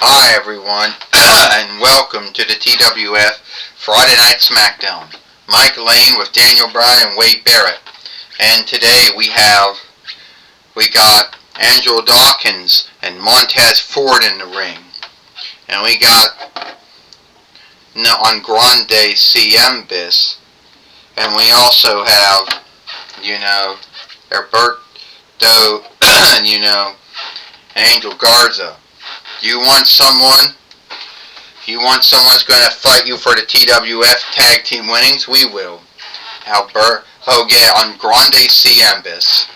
Hi everyone, and welcome to the TWF Friday Night Smackdown. Mike Lane with Daniel Bryan and Wade Barrett. And today we got Angelo Dawkins and Montez Ford in the ring. And we got on Grande Ciembis. And we also have, Alberto, Angel Garza. You want someone who's going to fight you for the TWF Tag Team winnings? We will. Alberto on Grande Ciembis.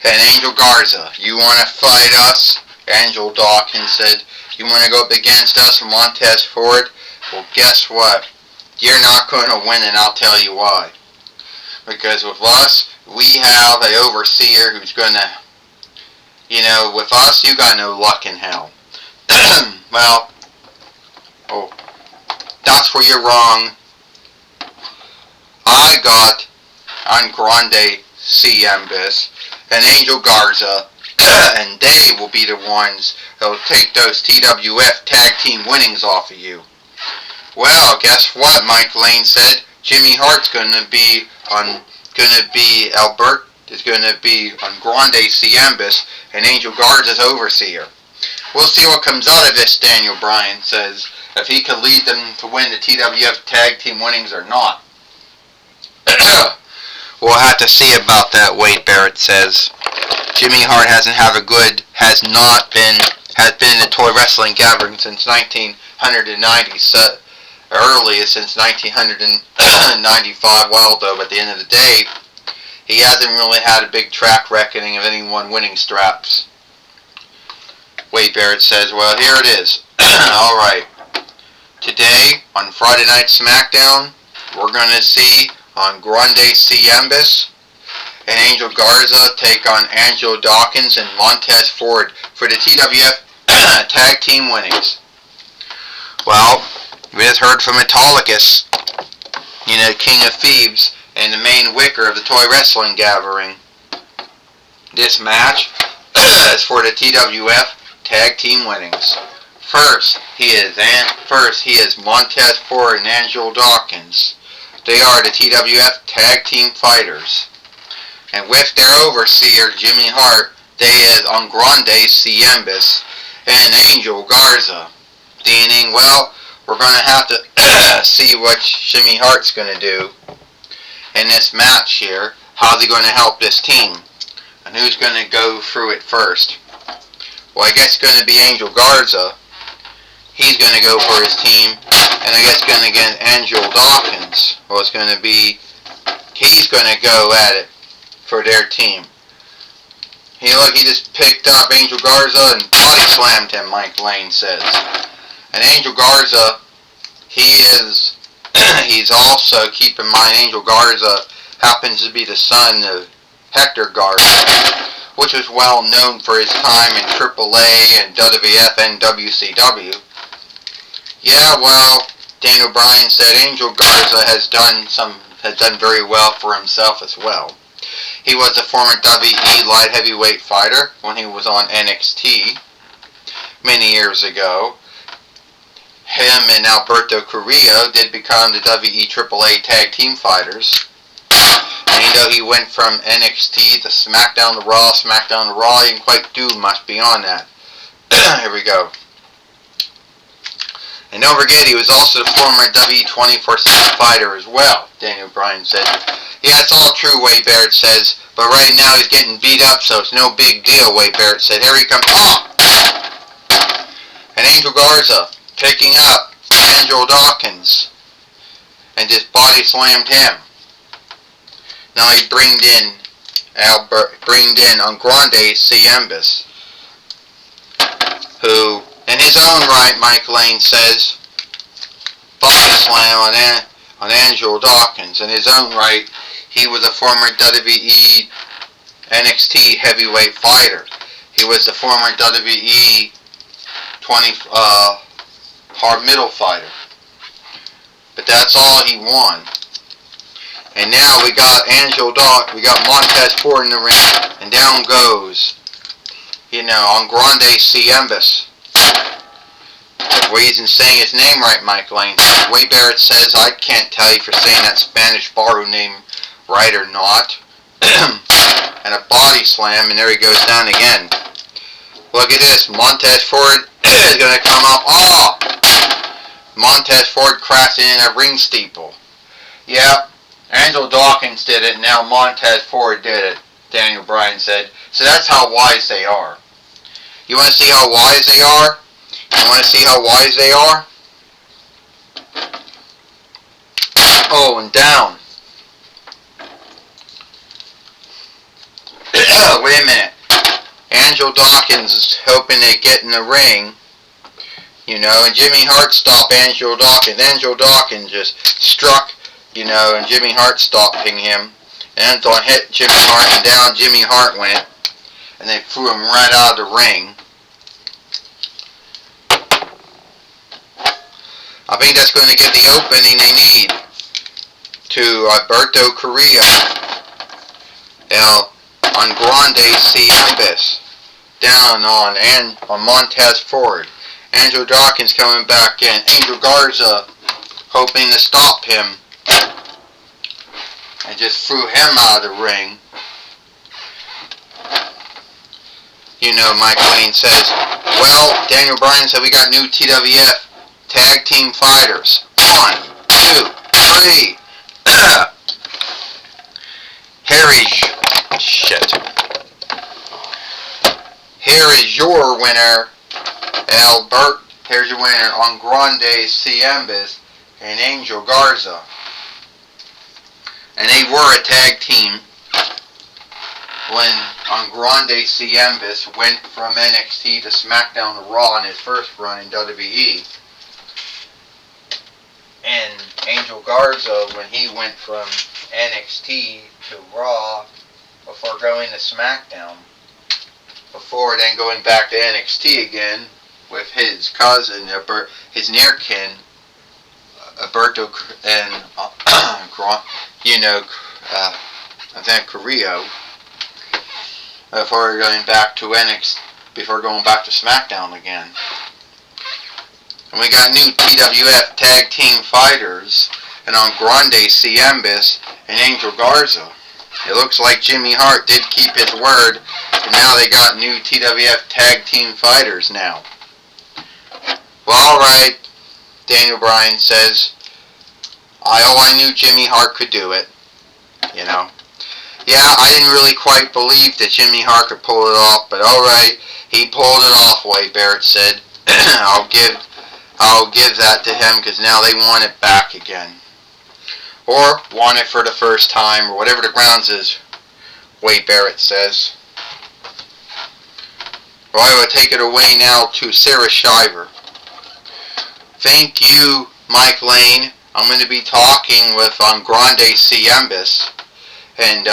And Angel Garza, you want to fight us? Angel Dawkins said, you want to go up against us, Montez Ford? Well, guess what? You're not going to win, and I'll tell you why. Because with us, we have an overseer who's going to, with us, you got no luck in hell. Well, that's where you're wrong. I got on Grande Ciembis and Angel Garza, and they will be the ones that will take those TWF Tag Team winnings off of you. Well, guess what? Mike Lane said Jimmy Hart's going to be on Grande Ciembis and Angel Garza's overseer. We'll see what comes out of this, Daniel Bryan says, if he can lead them to win the TWF Tag Team winnings or not. We'll have to see about that, Wade Barrett says. Jimmy Hart has been in the toy wrestling gathering since 1990, earliest since 1995. Well, though, at the end of the day, he hasn't really had a big track record of anyone winning straps. Wade Barrett says, well, here it is. Alright. Today, on Friday Night Smackdown, we're going to see on Grande Ciembis and Angel Garza take on Angelo Dawkins and Montez Ford for the TWF Tag Team winnings. Well, we just heard from Autolycus, King of Thebes, and the main wicker of the toy wrestling gathering. This match is for the TWF Tag Team winnings. First, he is Montez Ford and Angelo Dawkins. They are the TWF Tag Team fighters. And with their overseer, Jimmy Hart, they is on Grande Ciembis and Angel Garza. Meaning, well, we're going to have to see what Jimmy Hart's going to do in this match here. How's he going to help this team? And who's going to go through it first? Well, I guess it's going to be Angel Garza. He's going to go for his team. And I guess it's going to get Angelo Dawkins. Well, he's going to go at it for their team. He just picked up Angel Garza and body slammed him, Mike Lane says. And Angel Garza, he's also, keep in mind, Angel Garza happens to be the son of Hector Garza, which was well known for his time in AAA and WWF and WCW. Yeah, well, Daniel Bryan said Angel Garza has done very well for himself as well. He was a former WWE light heavyweight fighter when he was on NXT many years ago. Him and Alberto Carrillo did become the WWE AAA Tag Team fighters. And he went from NXT to Smackdown to Raw, he didn't quite do much beyond that. Here we go. And don't forget, he was also the former WWE 24/7 fighter as well, Daniel Bryan said. Yeah, it's all true, Wade Barrett says, but right now he's getting beat up, so it's no big deal, Wade Barrett said. Here he comes. Oh! And Angel Garza picking up Angelo Dawkins and just body slammed him. Now he bringed in on Grande Ciembis, who, in his own right, Mike Lane says, body slam on Angelo Dawkins. In his own right, he was a former WWE NXT heavyweight fighter. He was the former WWE hard middle fighter. But that's all he won. And now we got Montez Ford in the ring, and down goes, on Grande Ciembis. Well, he isn't saying his name right, Mike Lane. Wade Barrett says, I can't tell you for saying that Spanish borrowed name right or not. And a body slam, and there he goes down again. Look at this. Montez Ford is going to come up. Oh! Montez Ford crashing in a ring steeple. Yeah, Angelo Dawkins did it, now Montez Ford did it, Daniel Bryan said. So that's how wise they are. You want to see how wise they are? You want to see how wise they are? Oh, and down. Wait a minute. Angelo Dawkins is hoping they get in the ring. You know, and Jimmy Hart stopped Angelo Dawkins. Angelo Dawkins just struck, you know, and Jimmy Hart stopping him. And Anton hit Jimmy Hart, and down Jimmy Hart went. And they threw him right out of the ring. I think that's going to get the opening they need to Alberto Carrillo. Now, on Grande Ciambis. Down on Montez Ford. Angelo Dawkins coming back in. Angel Garza hoping to stop him. And just threw him out of the ring. You know, Mike Lane says, well, Daniel Bryan said we got new TWF tag team fighters. 1, 2, 3. Here is your winner, Albert. Here's your winner on Grande Ciambis and Angel Garza. And they were a tag team when on Grande Ciambis went from NXT to Smackdown to Raw in his first run in WWE. And Angel Garza, when he went from NXT to Raw before going to Smackdown, before then going back to NXT again with his cousin, his near kin, Alberto and then Carrillo, before going back to NXT, before going back to SmackDown again. And we got new TWF tag team fighters, and on Grande Ciambis and Angel Garza. It looks like Jimmy Hart did keep his word, and now they got new TWF tag team fighters now. Well, alright, Daniel Bryan says, I knew Jimmy Hart could do it, you know. Yeah, I didn't really quite believe that Jimmy Hart could pull it off, but alright, he pulled it off, Wade Barrett said. I'll give that to him, because now they want it back again. Or want it for the first time, or whatever the grounds is, Wade Barrett says. Well, I will take it away now to Sarah Shiver. Thank you, Mike Lane. I'm going to be talking with Grande Ciambis and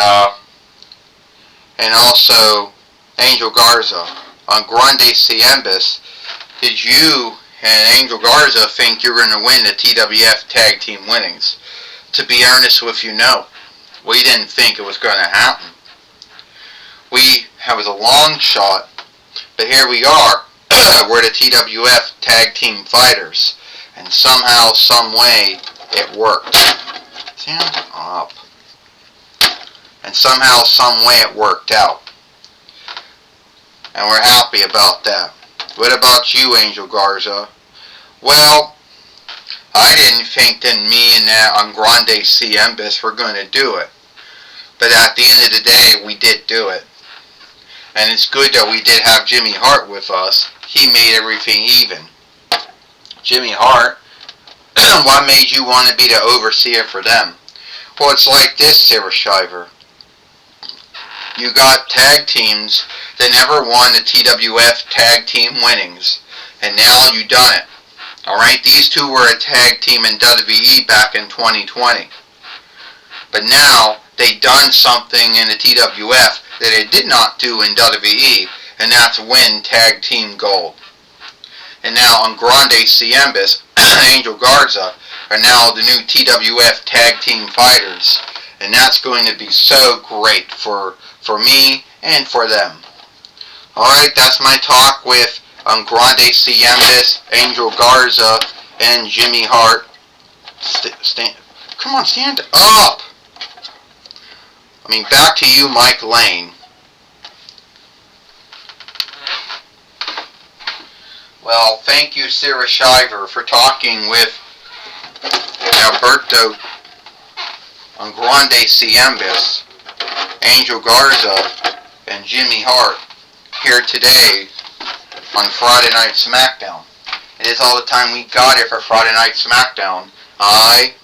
also Angel Garza. On Grande Ciambis, did you and Angel Garza think you're going to win the TWF Tag Team winnings? To be honest with you, no. We didn't think it was going to happen. It was a long shot, but here we are. We're the TWF Tag Team Fighters, and somehow, some way, it worked. Stand up. And somehow, some way, it worked out. And we're happy about that. What about you, Angel Garza? Well, I didn't think that me and that Grande Ciambis were going to do it. But at the end of the day, we did do it. And it's good that we did have Jimmy Hart with us. He made everything even. Jimmy Hart, what made you want to be the overseer for them? Well, it's like this, Sarah Shiver. You got tag teams that never won the TWF tag team winnings. And now you done it. Alright, these two were a tag team in WWE back in 2020. But now, they done something in the TWF that they did not do in WWE, and that's win tag team gold. And now on Grande Ciambis, Angel Garza are now the new TWF tag team fighters. And that's going to be so great for me and for them. Alright, that's my talk with Grande Ciembis, Angel Garza, and Jimmy Hart. Come on, stand up! Back to you, Mike Lane. Well, thank you, Sarah Shiver, for talking with Alberto Grande Ciembis, Angel Garza, and Jimmy Hart here today on Friday Night Smackdown. It is all the time we got here for Friday Night Smackdown. I,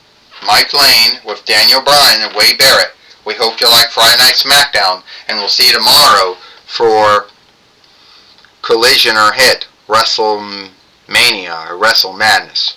Mike Lane, with Daniel Bryan and Wade Barrett. We hope you like Friday Night Smackdown, and we'll see you tomorrow for Collision or Hit, WrestleMania or Wrestle Madness.